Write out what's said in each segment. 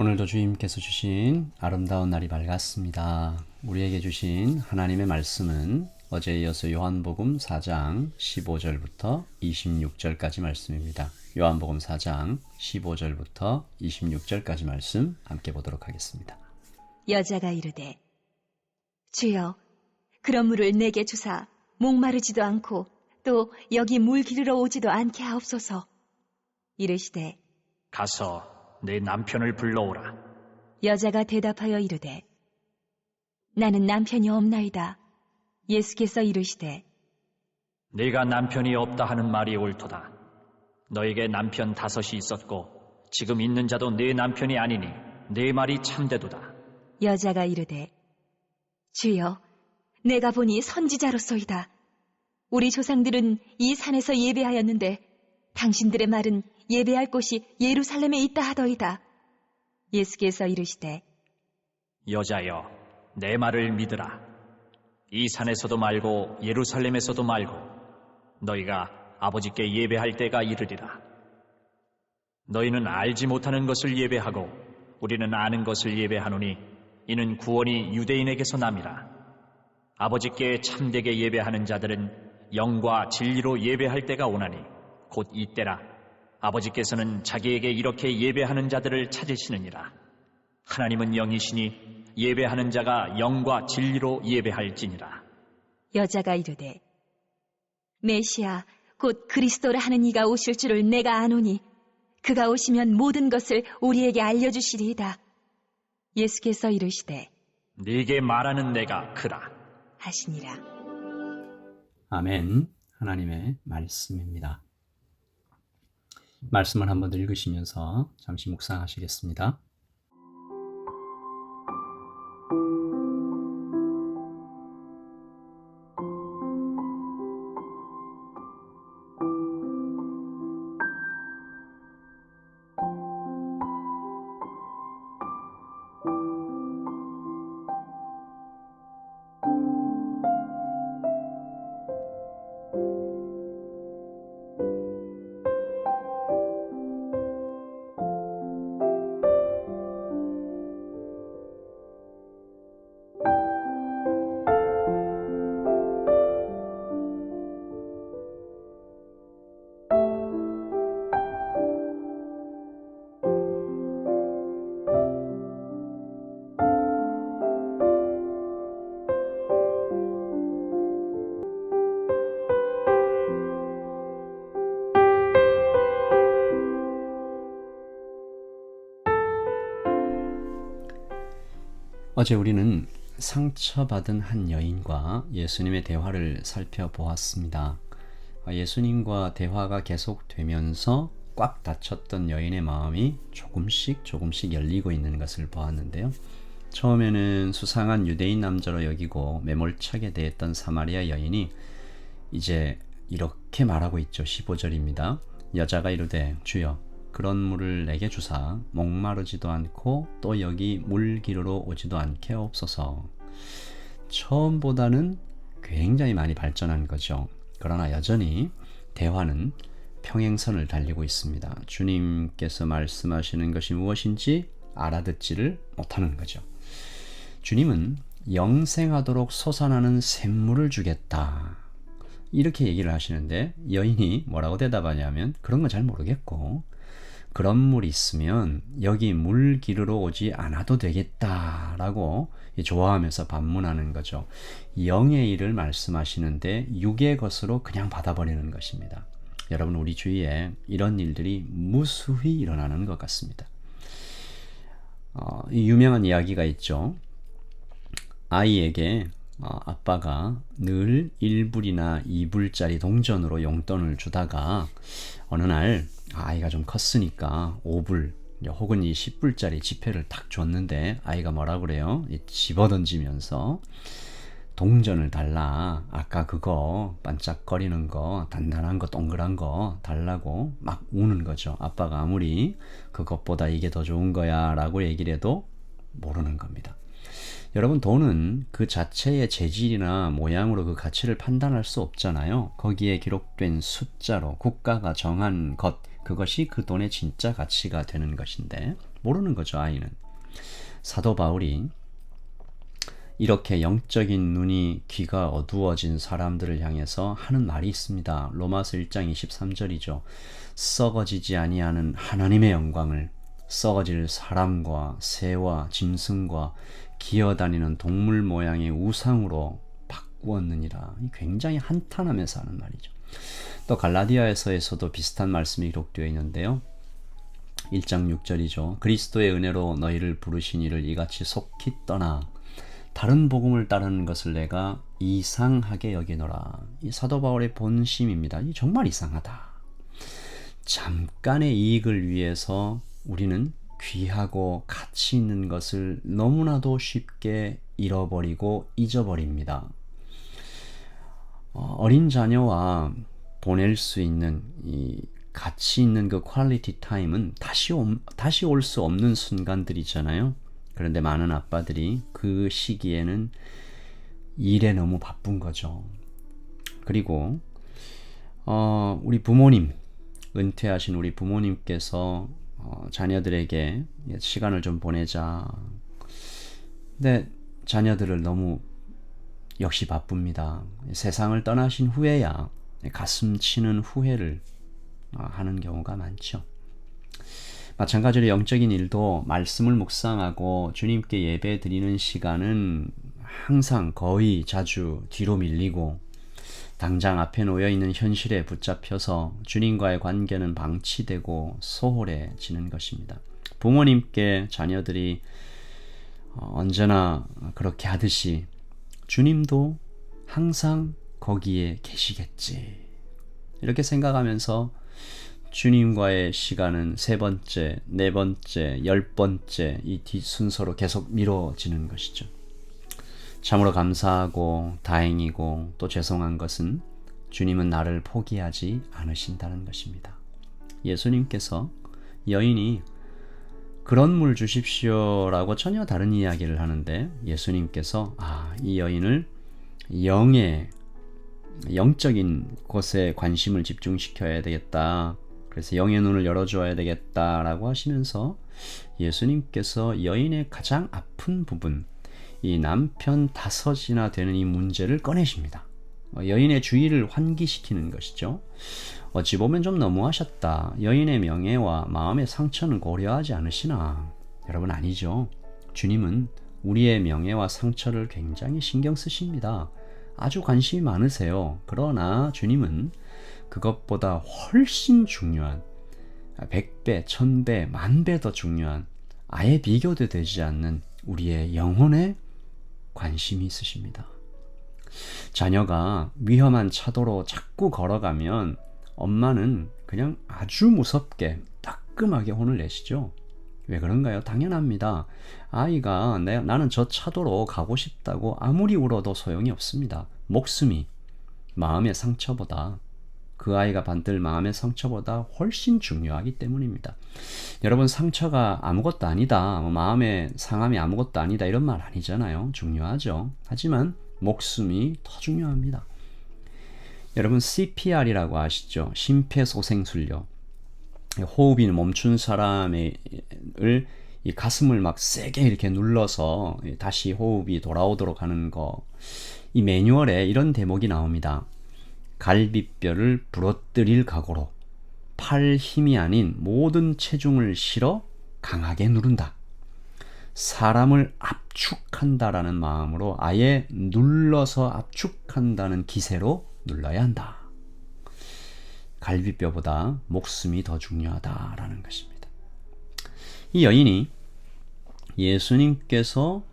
오늘도 주님께서 주신 아름다운 날이 밝았습니다. 우리에게 주신 하나님의 말씀은 어제에 이어서 요한복음 4장 15절부터 26절까지 말씀입니다. 요한복음 4장 15절부터 26절까지 말씀 함께 보도록 하겠습니다. 여자가 이르되 주여 그런 물을 내게 주사 목마르지도 않고 또 여기 물 기르러 오지도 않게 하옵소서. 이르시되 가서 내 남편을 불러오라. 여자가 대답하여 이르되 나는 남편이 없나이다. 예수께서 이르시되 네가 남편이 없다 하는 말이 옳도다. 너에게 남편 5이 있었고 지금 있는 자도 네 남편이 아니니 네 말이 참되도다. 여자가 이르되 주여 내가 보니 선지자로소이다. 우리 조상들은 이 산에서 예배하였는데 당신들의 말은 예배할 곳이 예루살렘에 있다 하더이다. 예수께서 이르시되 여자여, 내 말을 믿으라. 이 산에서도 말고 예루살렘에서도 말고 너희가 아버지께 예배할 때가 이르리라. 너희는 알지 못하는 것을 예배하고 우리는 아는 것을 예배하노니 이는 구원이 유대인에게서 남이라. 아버지께 참되게 예배하는 자들은 영과 진리로 예배할 때가 오나니 곧 이때라. 아버지께서는 자기에게 이렇게 예배하는 자들을 찾으시느니라. 하나님은 영이시니 예배하는 자가 영과 진리로 예배할지니라. 여자가 이르되 메시아 곧 그리스도라 하는 이가 오실 줄을 내가 아노니 그가 오시면 모든 것을 우리에게 알려주시리이다. 예수께서 이르시되 네게 말하는 내가 그라 하시니라. 아멘. 하나님의 말씀입니다. 말씀을 한번 더 읽으시면서 잠시 묵상하시겠습니다. 어제 우리는 상처받은 한 여인과 예수님의 대화를 살펴보았습니다. 예수님과 대화가 계속되면서 꽉 닫혔던 여인의 마음이 조금씩 열리고 있는 것을 보았는데요. 처음에는 수상한 유대인 남자로 여기고 매몰차게 대했던 사마리아 여인이 이제 이렇게 말하고 있죠. 15절입니다. 여자가 이르되 주여 그런 물을 내게 주사 목마르지도 않고 또 여기 물 기르러 오지도 않게 하옵소서. 처음보다는 굉장히 많이 발전한 거죠. 그러나 여전히 대화는 평행선을 달리고 있습니다. 주님께서 말씀하시는 것이 무엇인지 알아듣지를 못하는 거죠. 주님은 영생하도록 솟아나는 샘물을 주겠다, 이렇게 얘기를 하시는데 여인이 뭐라고 대답하냐면 그런 건 잘 모르겠고 그런 물이 있으면 여기 물 기르러 오지 않아도 되겠다라고 좋아하면서 반문하는 거죠. 영의 일을 말씀하시는데 육의 것으로 그냥 받아버리는 것입니다. 여러분, 우리 주위에 이런 일들이 무수히 일어나는 것 같습니다. 유명한 이야기가 있죠. 아이에게 아빠가 늘 1불이나 2불짜리 동전으로 용돈을 주다가 어느 날 아이가 좀 컸으니까 5불 혹은 이 10불짜리 지폐를 탁 줬는데 아이가 뭐라 그래요? 집어던지면서 동전을 달라, 아까 그거 반짝거리는 거 단단한 거 동그란 거 달라고 막 우는 거죠. 아빠가 아무리 그것보다 이게 더 좋은 거야 라고 얘기를 해도 모르는 겁니다. 여러분, 돈은 그 자체의 재질이나 모양으로 그 가치를 판단할 수 없잖아요. 거기에 기록된 숫자로 국가가 정한 것, 그것이 그 돈의 진짜 가치가 되는 것인데 모르는 거죠, 아이는. 사도 바울이 이렇게 영적인 눈이 귀가 어두워진 사람들을 향해서 하는 말이 있습니다. 로마서 1장 23절이죠. 썩어지지 아니하는 하나님의 영광을 썩어질 사람과 새와 짐승과 기어다니는 동물 모양의 우상으로 바꾸었느니라. 굉장히 한탄하면서 하는 말이죠. 또 갈라디아에서도 비슷한 말씀이 기록되어 있는데요. 1장 6절이죠. 그리스도의 은혜로 너희를 부르신 이를 이같이 속히 떠나 다른 복음을 따르는 것을 내가 이상하게 여기노라. 이 사도 바울의 본심입니다. 이 정말 이상하다. 잠깐의 이익을 위해서 우리는 귀하고 가치 있는 것을 너무나도 쉽게 잃어버리고 잊어버립니다. 어린 자녀와 보낼 수 있는 이 가치 있는 그 퀄리티 타임은 다시 올 수 없는 순간들이잖아요. 그런데 많은 아빠들이 그 시기에는 일에 너무 바쁜 거죠. 그리고 우리 부모님, 은퇴하신 우리 부모님께서 자녀들에게 시간을 좀 보내자. 근데 자녀들을 너무 역시 바쁩니다. 세상을 떠나신 후에야 가슴 치는 후회를 하는 경우가 많죠. 마찬가지로 영적인 일도 말씀을 묵상하고 주님께 예배 드리는 시간은 항상 거의 자주 뒤로 밀리고 당장 앞에 놓여있는 현실에 붙잡혀서 주님과의 관계는 방치되고 소홀해지는 것입니다. 부모님께 자녀들이 언제나 그렇게 하듯이 주님도 항상 거기에 계시겠지. 이렇게 생각하면서 주님과의 시간은 3번째, 4번째, 10번째 이 뒷순서로 계속 미뤄지는 것이죠. 참으로 감사하고 다행이고 또 죄송한 것은 주님은 나를 포기하지 않으신다는 것입니다. 예수님께서 여인이 그런 물 주십시오라고 전혀 다른 이야기를 하는데 예수님께서 이 여인을 영적인 곳에 관심을 집중시켜야 되겠다. 그래서 영의 눈을 열어줘야 되겠다라고 하시면서 예수님께서 여인의 가장 아픈 부분, 이 남편 5이나 되는 이 문제를 꺼내십니다. 여인의 주의를 환기시키는 것이죠. 어찌 보면 좀 너무하셨다. 여인의 명예와 마음의 상처는 고려하지 않으시나? 여러분 아니죠. 주님은 우리의 명예와 상처를 굉장히 신경 쓰십니다. 아주 관심이 많으세요. 그러나 주님은 그것보다 훨씬 중요한 100배, 1000배, 10,000배 더 중요한 아예 비교도 되지 않는 우리의 영혼에 관심이 있으십니다. 자녀가 위험한 차도로 자꾸 걸어가면 엄마는 그냥 아주 무섭게 따끔하게 혼을 내시죠. 왜 그런가요? 당연합니다. 아이가 나는 저 차도로 가고 싶다고 아무리 울어도 소용이 없습니다. 목숨이 마음의 상처보다 그 아이가 받을 마음의 상처보다 훨씬 중요하기 때문입니다. 여러분 상처가 아무것도 아니다. 마음의 상함이 아무것도 아니다. 이런 말 아니잖아요. 중요하죠. 하지만 목숨이 더 중요합니다. 여러분 CPR이라고 아시죠? 심폐소생술요. 호흡이 멈춘 사람을 이 가슴을 막 세게 이렇게 눌러서 다시 호흡이 돌아오도록 하는 거. 이 매뉴얼에 이런 대목이 나옵니다. 갈비뼈를 부러뜨릴 각오로 팔 힘이 아닌 모든 체중을 실어 강하게 누른다. 사람을 압축한다라는 마음으로 아예 눌러서 압축한다는 기세로 눌러야 한다. 갈비뼈보다 목숨이 더 중요하다라는 것입니다. 이 여인이 예수님께서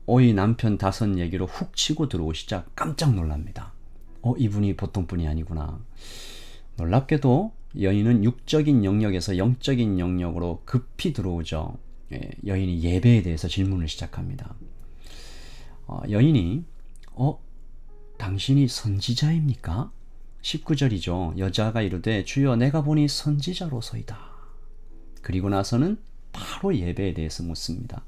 이 남편 5 얘기로 훅 치고 들어오시자 깜짝 놀랍니다. 이분이 보통 분이 아니구나. 놀랍게도 여인은 육적인 영역에서 영적인 영역으로 급히 들어오죠. 여인이 예배에 대해서 질문을 시작합니다. 여인이 당신이 선지자입니까? 19절이죠. 여자가 이르되 주여 내가 보니 선지자로소이다. 그리고 나서는 바로 예배에 대해서 묻습니다.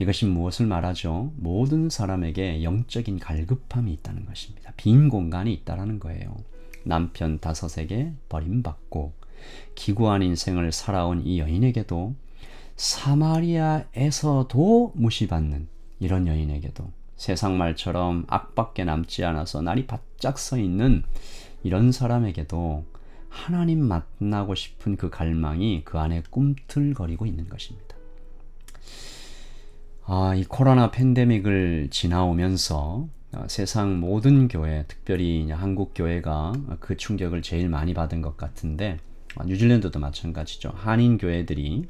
이것이 무엇을 말하죠? 모든 사람에게 영적인 갈급함이 있다는 것입니다. 빈 공간이 있다는 거예요. 남편 5에게 버림받고 기구한 인생을 살아온 이 여인에게도 사마리아에서도 무시받는 이런 여인에게도 세상 말처럼 악밖에 남지 않아서 날이 바짝 서 있는 이런 사람에게도 하나님 만나고 싶은 그 갈망이 그 안에 꿈틀거리고 있는 것입니다. 이 코로나 팬데믹을 지나오면서 세상 모든 교회, 특별히 한국 교회가 그 충격을 제일 많이 받은 것 같은데, 뉴질랜드도 마찬가지죠. 한인 교회들이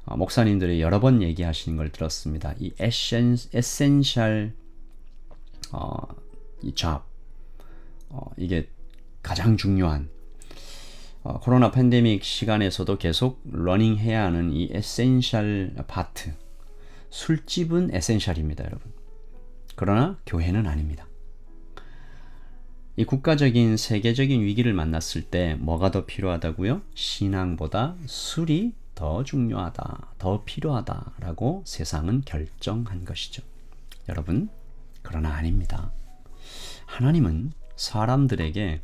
목사님들이 여러 번 얘기하시는 걸 들었습니다. 이 에센셜 이 잡, 이게 가장 중요한, 코로나 팬데믹 시간에서도 계속 러닝해야 하는 이 에센셜 파트, 술집은 에센셜입니다, 여러분. 그러나 교회는 아닙니다. 이 국가적인 세계적인 위기를 만났을 때 뭐가 더 필요하다고요? 신앙보다 술이 더 중요하다, 더 필요하다라고 세상은 결정한 것이죠. 여러분, 그러나 아닙니다. 하나님은 사람들에게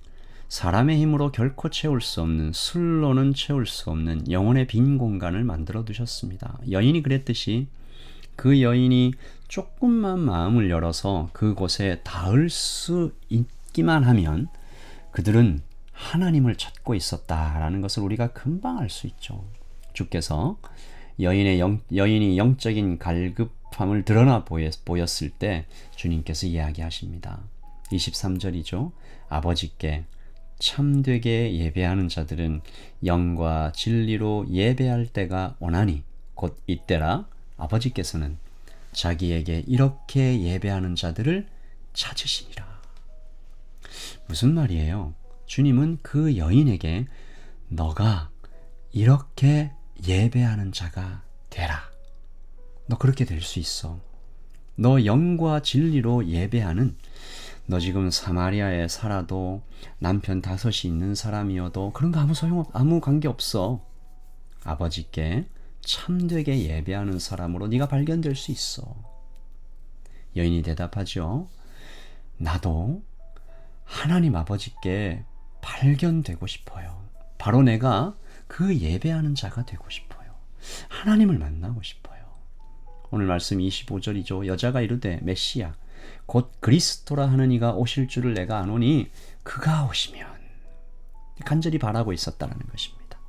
사람의 힘으로 결코 채울 수 없는, 술로는 채울 수 없는 영혼의 빈 공간을 만들어 두셨습니다. 여인이 그랬듯이 그 여인이 조금만 마음을 열어서 그곳에 닿을 수 있기만 하면 그들은 하나님을 찾고 있었다라는 것을 우리가 금방 알 수 있죠. 주께서 여인이 영적인 갈급함을 드러나 보였을 때 주님께서 이야기하십니다. 23절이죠. 아버지께 참되게 예배하는 자들은 영과 진리로 예배할 때가 오나니 곧 이때라 아버지께서는 자기에게 이렇게 예배하는 자들을 찾으시니라. 무슨 말이에요? 주님은 그 여인에게 너가 이렇게 예배하는 자가 되라. 너 그렇게 될 수 있어. 너 영과 진리로 예배하는, 너 지금 사마리아에 살아도 남편 5이 있는 사람이어도 그런 거 아무 관계 없어. 아버지께 참되게 예배하는 사람으로 네가 발견될 수 있어. 여인이 대답하죠. 나도 하나님 아버지께 발견되고 싶어요. 바로 내가 그 예배하는 자가 되고 싶어요. 하나님을 만나고 싶어요. 오늘 말씀 25절이죠. 여자가 이르되 메시아 곧 그리스도라 하는 이가 오실 줄을 내가 아노니 그가 오시면, 간절히 바라고 있었다는 것입니다.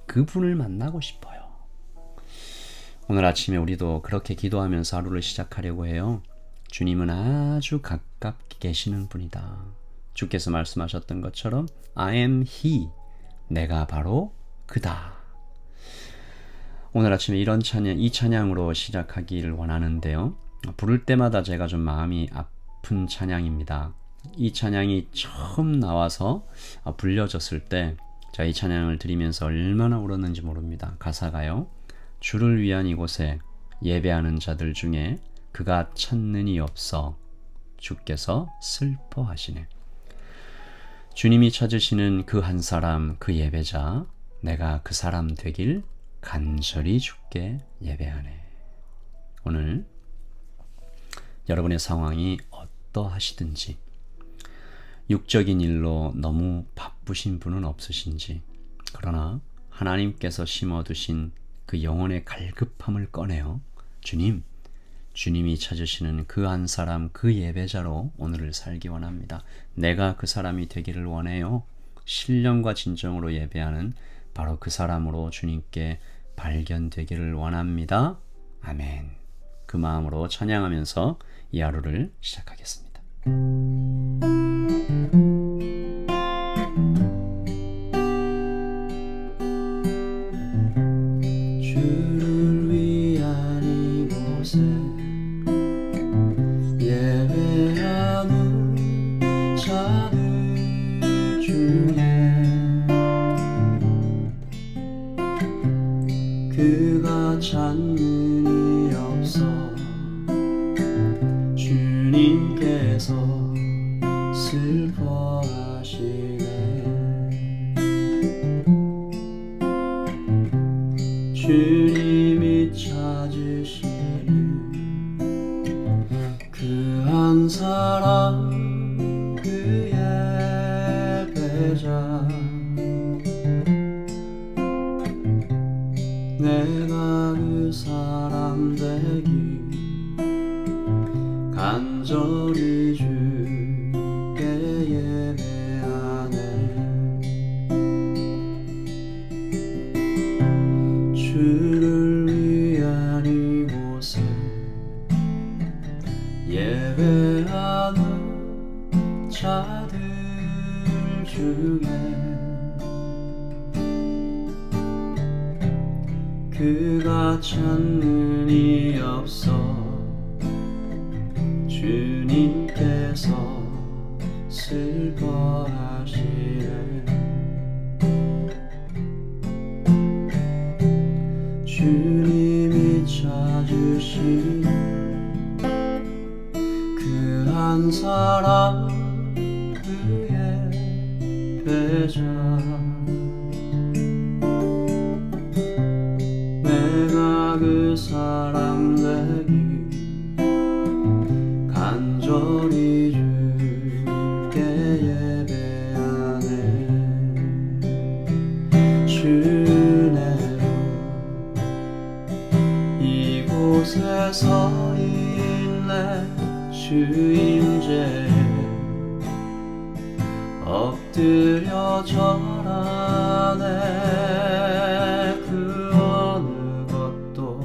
그분을 만나고 싶어요. 오늘 아침에 우리도 그렇게 기도하면서 하루를 시작하려고 해요. 주님은 아주 가깝게 계시는 분이다. 주께서 말씀하셨던 것처럼 I am he, 내가 바로 그다. 오늘 아침에 이 찬양으로 시작하기를 원하는데요. 부를 때마다 제가 좀 마음이 아픈 찬양입니다. 이 찬양이 처음 나와서 불려졌을 때 제가 이 찬양을 들으면서 얼마나 울었는지 모릅니다. 가사가요. 주를 위한 이곳에 예배하는 자들 중에 그가 찾는 이 없어 주께서 슬퍼하시네. 주님이 찾으시는 그 한 사람, 그 예배자, 내가 그 사람 되길 간절히 주께 예배하네. 오늘 여러분의 상황이 어떠하시든지, 육적인 일로 너무 바쁘신 분은 없으신지, 그러나 하나님께서 심어두신 그 영혼의 갈급함을 꺼내어 주님이 찾으시는 그 한 사람, 그 예배자로 오늘을 살기 원합니다. 내가 그 사람이 되기를 원해요. 신령과 진정으로 예배하는 바로 그 사람으로 주님께 발견되기를 원합니다. 아멘. 그 마음으로 찬양하면서 이 하루를 시작하겠습니다. 주를 위한 이곳에 예배하는 자들 중에 그가 찾는 이 없어 주님께서 슬퍼 중에 그가 찾는 이 없어 주님께서 슬퍼하시네. 주님이 찾으신 그 한 사람 그의 배자, 내가 그 사람 되기 간절히 주께 예배하네. 주내로 이곳에 서 있네. 주임제에 엎드려 절하네. 그 어느 것도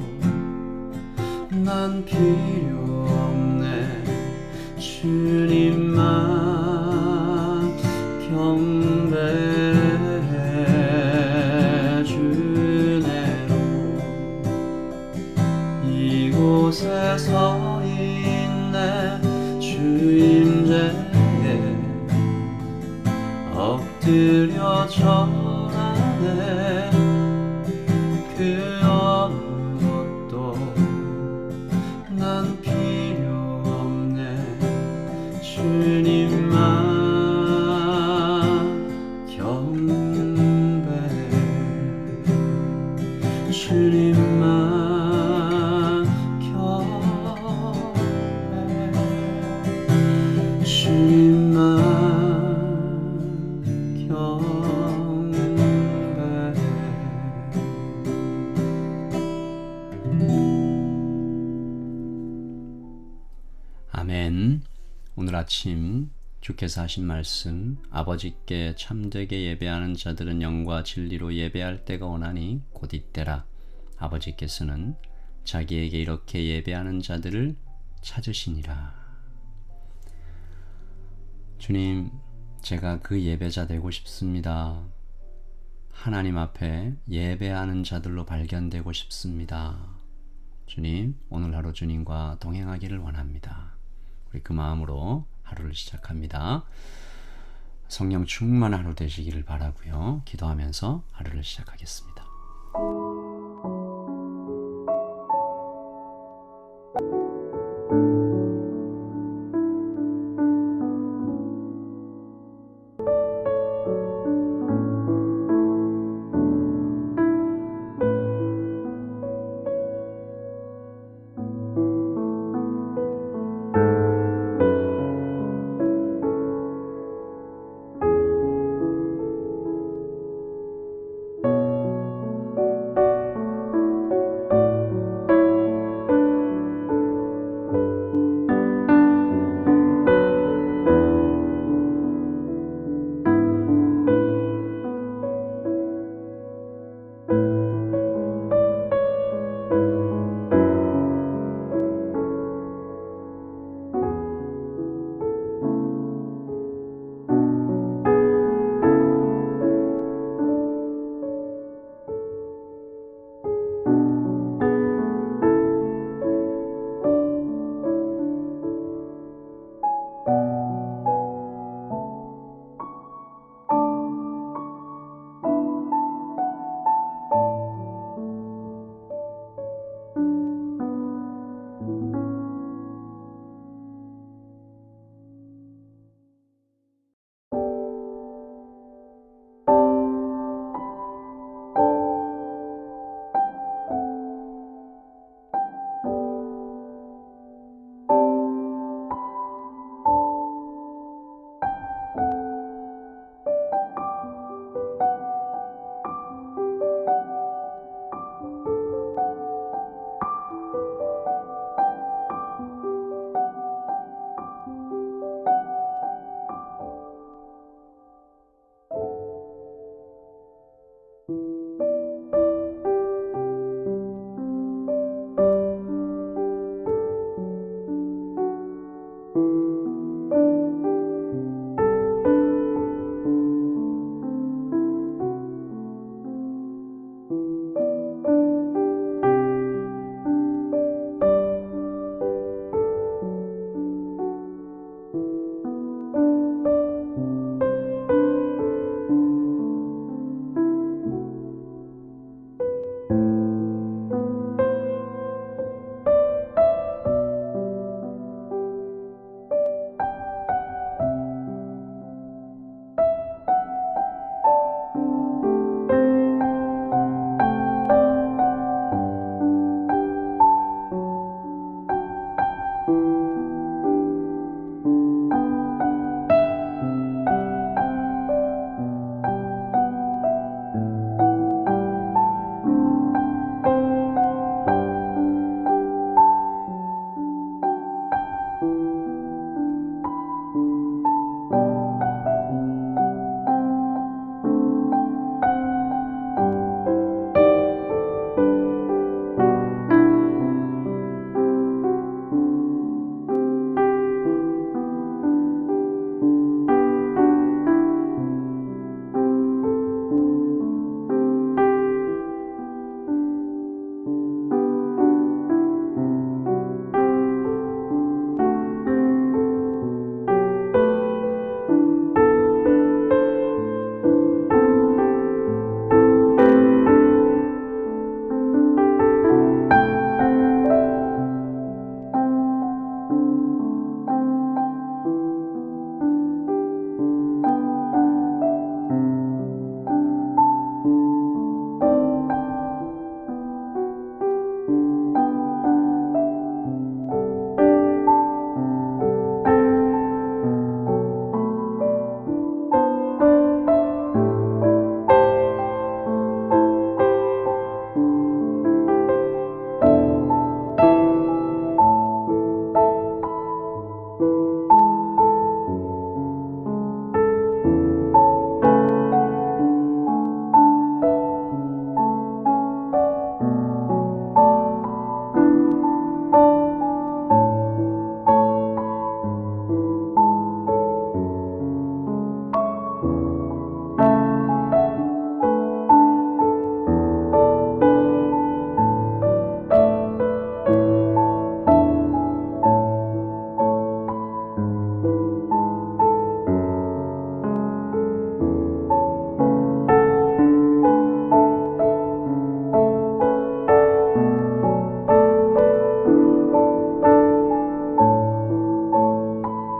난 필요 없네. 주님만 경배해. 주내로 이곳에 서 있네. 주임제에 엎드려 절하네. 그 어느 것도 난 필요 없네. 주님만 경배해. 주님만 경배해. 주님만 아멘. 오늘 아침 주께서 하신 말씀, 아버지께 참되게 예배하는 자들은 영과 진리로 예배할 때가 오나니 곧 이때라. 아버지께서는 자기에게 이렇게 예배하는 자들을 찾으시니라. 주님, 제가 그 예배자 되고 싶습니다. 하나님 앞에 예배하는 자들로 발견되고 싶습니다. 주님, 오늘 하루 주님과 동행하기를 원합니다. 우리 그 마음으로 하루를 시작합니다. 성령 충만한 하루 되시기를 바라고요. 기도하면서 하루를 시작하겠습니다.